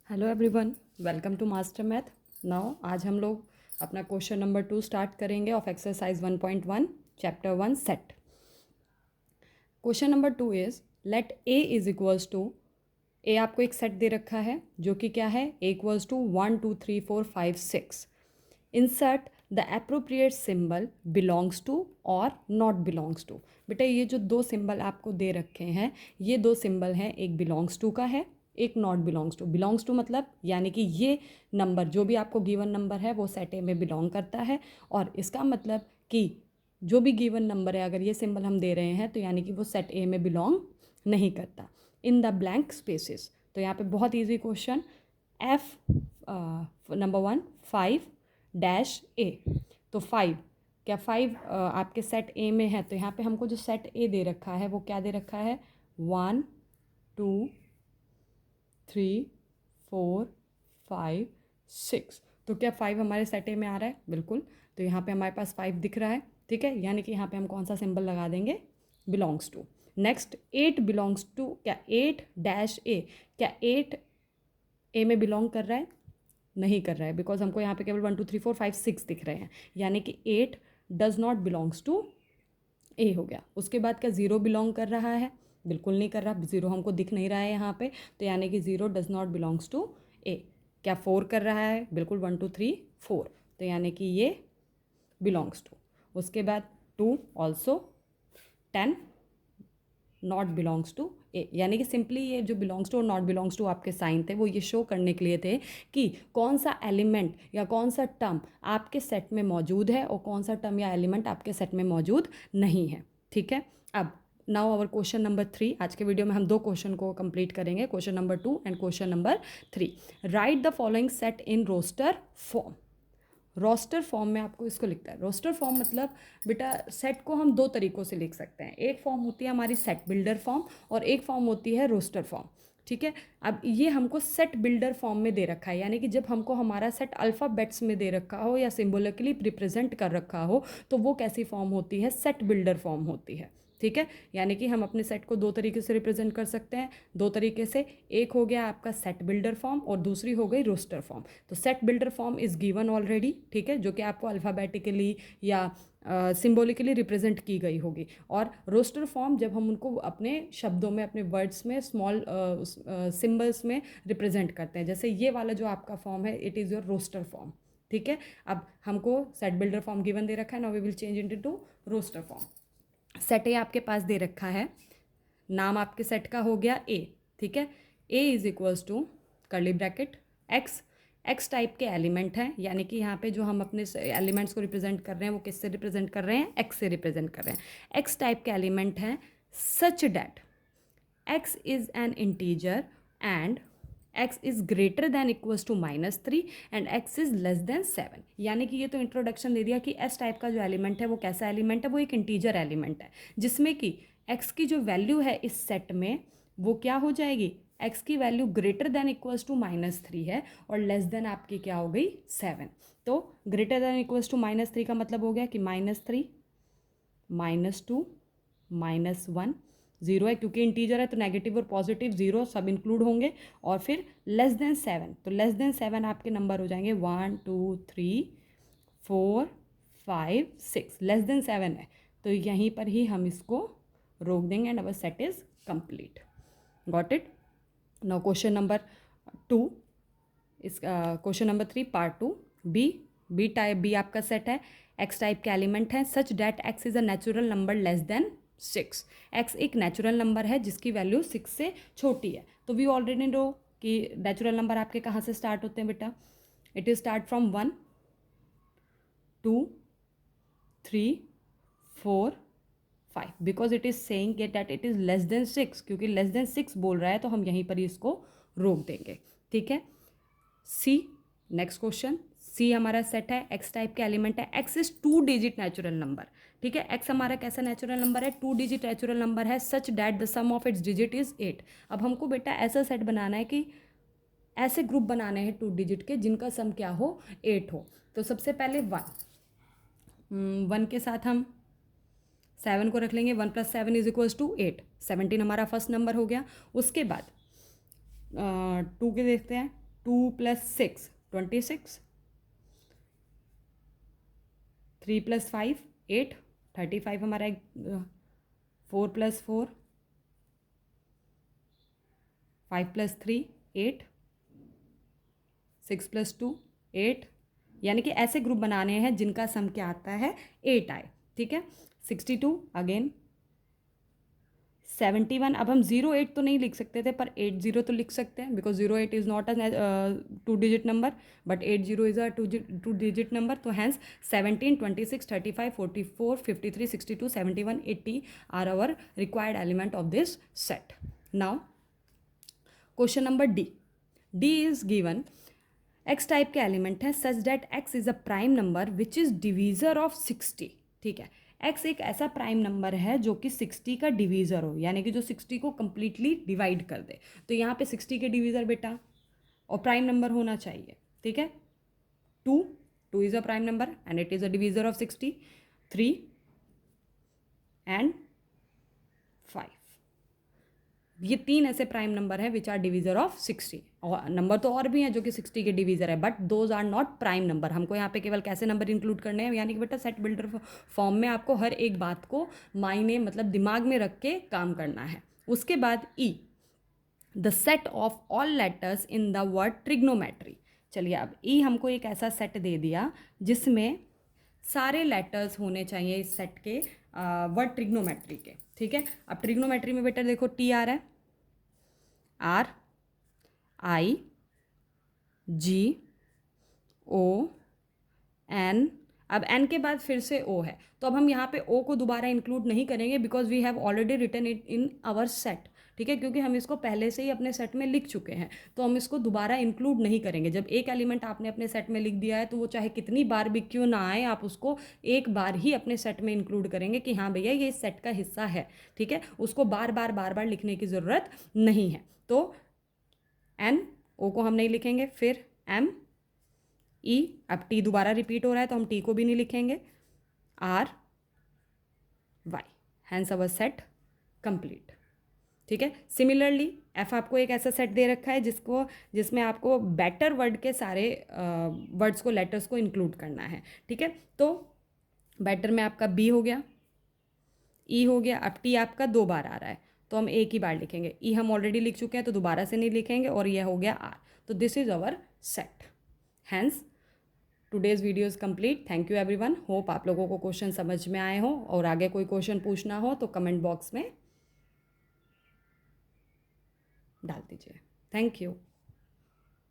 Hello everyone, welcome to master math. Now आज हम लोग अपना क्वेश्चन नंबर 2 स्टार्ट करेंगे of exercise 1.1 chapter 1 set. Question number 2 is let A is equals to, A आपको एक set दे रखा है जो कि क्या है, A equals to 1 2 3 4 5 6। Insert the appropriate symbol belongs to और नॉट बिलोंग्स टू। बेटा ये जो दो सिंबल आपको दे रखे हैं, ये दो सिंबल हैं, एक बिलोंग्स टू का है, एक not belongs to. Belongs to मतलब यानी कि ये नंबर जो भी आपको गिवन नंबर है वो सेट ए में बिलोंग करता है, और इसका मतलब कि जो भी गिवन नंबर है अगर ये सिंबल हम दे रहे हैं तो यानी कि वो सेट ए में बिलोंग नहीं करता। इन द ब्लैंक स्पेसिस, तो यहाँ पे बहुत easy question, F number 1 5 dash A. तो 5, क्या 5 आपके सेट ए में है? तो यहाँ पे हमको जो सेट ए दे रखा है वो क्या दे रखा है, 1 2 3 4 5 6। तो क्या 5 हमारे सेट ए में आ रहा है? बिल्कुल। तो यहाँ पे हमारे पास 5 दिख रहा है, ठीक है, यानी कि यहाँ पे हम कौन सा सिंबल लगा देंगे, belongs to. Next 8 belongs to, क्या 8 डैश ए, क्या 8 ए में बिलोंग कर रहा है? नहीं कर रहा है, बिकॉज हमको यहाँ पे केवल 1 2 3 4 5 6 दिख रहे हैं, यानी कि 8 डज नॉट बिलोंग्स टू ए हो गया। उसके बाद क्या 0 बिलोंग कर रहा है? बिल्कुल नहीं कर रहा, 0 हमको दिख नहीं रहा है यहाँ पे, तो यानी कि 0 डज नॉट बिलोंग्स टू ए। क्या 4 कर रहा है? बिल्कुल 1 2 3 4, तो यानी कि ये बिलोंग्स टू। उसके बाद 2 ऑल्सो, 10 नॉट बिलोंग्स टू ए। यानी कि सिंपली ये जो बिलोंग्स टू और नॉट बिलोंग्स टू आपके साइन थे वो ये शो करने के लिए थे कि कौन सा एलिमेंट या कौन सा टर्म आपके सेट में मौजूद है और कौन सा टर्म या एलिमेंट आपके सेट में मौजूद नहीं है, ठीक है। अब नाउ अवर क्वेश्चन नंबर 3। आज के वीडियो में हम दो क्वेश्चन को कंप्लीट करेंगे, question number 2 and question number 3। Write the following set in roster form. Roster form में आपको इसको लिखता है। रोस्टर फॉर्म मतलब बेटा सेट को हम दो तरीक़ों से लिख सकते हैं। एक फॉर्म होती है हमारी सेट बिल्डर फॉर्म और एक फॉर्म होती है रोस्टर फॉर्म, ठीक है। अब ये हमको सेट बिल्डर फॉर्म में दे रखा है, यानी कि जब हमको हमारा सेट अल्फ़ाबेट्स में दे रखा हो या सिम्बोलिकली रिप्रेजेंट कर रखा हो तो वो कैसी फॉर्म होती है, सेट बिल्डर फॉर्म होती है, ठीक है। यानी कि हम अपने सेट को दो तरीके से रिप्रेजेंट कर सकते हैं, दो तरीके से। एक हो गया आपका सेट बिल्डर फॉर्म और दूसरी हो गई रोस्टर फॉर्म। तो set builder form is given already, ठीक है, जो कि आपको अल्फ़ाबेटिकली या सिम्बोलिकली रिप्रेजेंट की गई होगी। और रोस्टर फॉर्म जब हम उनको अपने शब्दों में, अपने वर्ड्स में, स्मॉल सिम्बल्स में रिप्रेजेंट करते हैं। जैसे ये वाला जो आपका फॉर्म है, it is your roster form, ठीक है। अब हमको सेट बिल्डर फॉर्म गिवन दे रखा है, now we will change into roster form. Set A आपके पास दे रखा है, नाम आपके सेट का हो गया ए, ठीक है। A is equals to curly bracket X. X type के एलिमेंट हैं, यानी कि यहाँ पे जो हम अपने एलिमेंट्स को रिप्रेजेंट कर रहे हैं वो किससे रिप्रेजेंट कर रहे हैं, एक्स से रिप्रेजेंट कर रहे हैं। एक्स टाइप के एलिमेंट हैं such that x is an integer and x is greater than equals to -3 and x is less than 7। यानी कि ये तो इंट्रोडक्शन दे दिया कि s टाइप का जो एलिमेंट है वो कैसा एलिमेंट है, वो एक इंटीजर एलिमेंट है जिसमें कि x की जो वैल्यू है इस सेट में वो क्या हो जाएगी, x की value greater than equals to -3 है और लेस देन आपकी क्या हो गई, 7। तो ग्रेटर दैन इक्वल्स टू -3 का मतलब हो गया कि -3 -2 -1, 0 है क्योंकि इंटीजर है तो नेगेटिव और पॉजिटिव जीरो सब इंक्लूड होंगे, और फिर लेस देन 7। तो लेस देन 7 आपके नंबर हो जाएंगे 1 2 3 4 5 6, लेस देन 7 है तो यहीं पर ही हम इसको रोक देंगे and our set is complete. Got it. Now question number 2, इस question number 3 part 2 B. B type, B आपका सेट है, एक्स टाइप के एलिमेंट हैं such that x is a natural number less than 6। X एक natural number है जिसकी value 6 से छोटी है। तो वी ऑलरेडी नो कि नेचुरल नंबर आपके कहाँ से स्टार्ट होते हैं बेटा, it is start from 1 2 3 4 5, because it is saying that it is less than 6, क्योंकि लेस देन 6 बोल रहा है तो हम यहीं पर ही इसको रोक देंगे, ठीक है। सी, नेक्स्ट क्वेश्चन, सी हमारा सेट है, एक्स टाइप के एलिमेंट है, x is 2 digit natural number, ठीक है। एक्स हमारा कैसा नेचुरल नंबर है, 2 डिजिट नेचुरल नंबर है such that the sum of its digit is 8। अब हमको बेटा ऐसा सेट बनाना है कि ऐसे ग्रुप बनाने हैं 2 डिजिट के जिनका सम क्या हो, 8 हो। तो सबसे पहले 1 के साथ हम 7 को रख लेंगे, 1 + 7 इज इक्वल्स टू 8, 17 हमारा फर्स्ट नंबर हो गया। उसके बाद 2 के देखते हैं, 2 + 6 26, 3 + 5 8, 35 हमारा 4 + 4, 5 + 3 8, 6 + 2 8, यानी कि ऐसे ग्रुप बनाने हैं जिनका सम क्या आता है 8 आए, ठीक है। 62 अगेन, 71, अब हम 08 तो नहीं लिख सकते थे पर 80 तो लिख सकते हैं, because 08 is not a 2 digit number but 80 is a 2 digit number. तो hence 17 26 35 44 53 62 71 80 are our required element of this set. Now question number D is given X type के एलिमेंट हैं such that X is a prime number which is divisor of 60, ठीक है। X एक ऐसा prime number है जो कि 60 का डिवीजर हो, यानी कि जो 60 को कंप्लीटली डिवाइड कर दे। तो यहाँ पे 60 के डिवीजर बेटा और प्राइम नंबर होना चाहिए, ठीक है। 2 is a prime number and it is a divisor of 60, 3 and 5, ये 3 ऐसे प्राइम नंबर हैं विच आर डिवीजर ऑफ 60। और नंबर तो और भी हैं जो कि 60 के डिवीजर है, but those are not prime number. हमको यहाँ पे केवल कैसे नंबर इंक्लूड करने हैं, यानी कि बेटा सेट बिल्डर फॉर्म में आपको हर एक बात को मायने मतलब दिमाग में रख के काम करना है। उसके बाद E, the set of all letters in the word trigonometry. चलिए अब ई हमको एक ऐसा सेट दे दिया जिसमें सारे लेटर्स होने चाहिए इस सेट के वर्ड ट्रिग्नोमेट्री के, ठीक है। अब ट्रिग्नोमेट्री में बेटा देखो टी आ रहा है, R I G O N, अब एन के बाद फिर से ओ है, तो अब हम यहाँ पे ओ को दोबारा इंक्लूड नहीं करेंगे because we have already written it in our set, ठीक है, क्योंकि हम इसको पहले से ही अपने सेट में लिख चुके हैं, तो हम इसको दोबारा इंक्लूड नहीं करेंगे। जब एक एलिमेंट आपने अपने सेट में लिख दिया है तो वो चाहे कितनी बार भी क्यों ना आए, आप उसको एक बार ही अपने सेट में इंक्लूड करेंगे कि हाँ भैया ये इस सेट का हिस्सा है, ठीक है। उसको बार बार लिखने की ज़रूरत नहीं है। तो एन, ओ को हम नहीं लिखेंगे, फिर एम ई, अब टी दोबारा रिपीट हो रहा है तो हम टी को भी नहीं लिखेंगे, आर वाई, हैंस अवर सेट कंप्लीट, ठीक है। सिमिलरली एफ आपको एक ऐसा सेट दे रखा है जिसमें आपको बेटर वर्ड के सारे वर्ड्स को, लेटर्स को इंक्लूड करना है, ठीक है। तो बेटर में आपका बी हो गया, ई हो गया, अब टी आपका 2 बार आ रहा है तो हम एक ही बार लिखेंगे, ई हम ऑलरेडी लिख चुके हैं तो दोबारा से नहीं लिखेंगे, और यह हो गया आर। तो this is our set. Hence today's video is complete. Thank you everyone. Hope आप लोगों को क्वेश्चन समझ में आए हो, और आगे कोई क्वेश्चन पूछना हो तो कमेंट बॉक्स में डाल दीजिए। Thank you.